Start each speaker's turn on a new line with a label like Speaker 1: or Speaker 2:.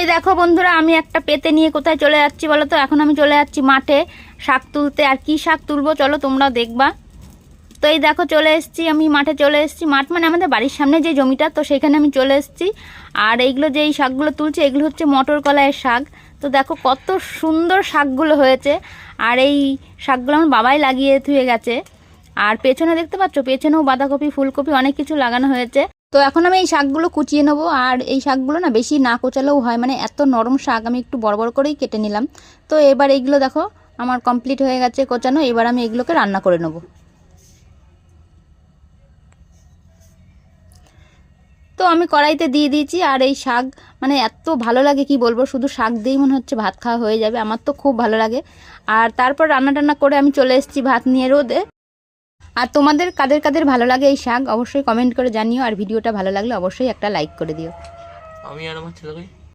Speaker 1: এই দেখো বন্ধুরা, আমি একটা পেতে নিয়ে কোথায় চলে যাচ্ছি বলো তো? এখন আমি চলে যাচ্ছি মাঠে শাক তুলতে। আর কি শাক তুলবো চলো তোমরা দেখবা। তো এই দেখো চলে এসেছি, আমি মাঠে চলে এসেছি। মাঠ মানে আমাদের বাড়ির সামনে যে জমিটা, তো সেখানে আমি চলে এসেছি। আর এইগুলো যে এই শাকগুলো তুলছি, এগুলো হচ্ছে মটর কলাইয়ের শাক। তো দেখো কত সুন্দর শাকগুলো হয়েছে। আর এই শাকগুলো আমার বাবাই লাগিয়ে থুয়ে গেছে। আর পেছনে দেখতে পাচ্ছ, পেছনেও বাঁধাকপি, ফুলকপি অনেক কিছু লাগানো হয়েছে। তো এখন আমি এই শাকগুলো কুচিয়ে নেবো। আর এই শাকগুলো না বেশি না কোচালেও হয়, মানে এত নরম শাক, আমি একটু বড় বড় করেই কেটে নিলাম। তো এবার এইগুলো দেখো আমার কমপ্লিট হয়ে গেছে কোচানো। এবার আমি এগুলোকে রান্না করে নেবো। তো আমি কড়াইতে দিয়ে দিয়েছি। আর এই শাক মানে এত ভালো লাগে কি বলবো, শুধু শাক দিয়েই মনে হচ্ছে ভাত খাওয়া হয়ে যাবে। আমার তো খুব ভালো লাগে। আর তারপর রান্না টান্না করে আমি চলে এসেছি ভাত নিয়ে রোদে। আর তোমাদের কাদের কাদের ভালো লাগে এই শাক অবশ্যই কমেন্ট করে জানিও। আর ভিডিওটা ভালো লাগলে অবশ্যই একটা লাইক করে দিও।
Speaker 2: আমি আর আমার ছেলেকে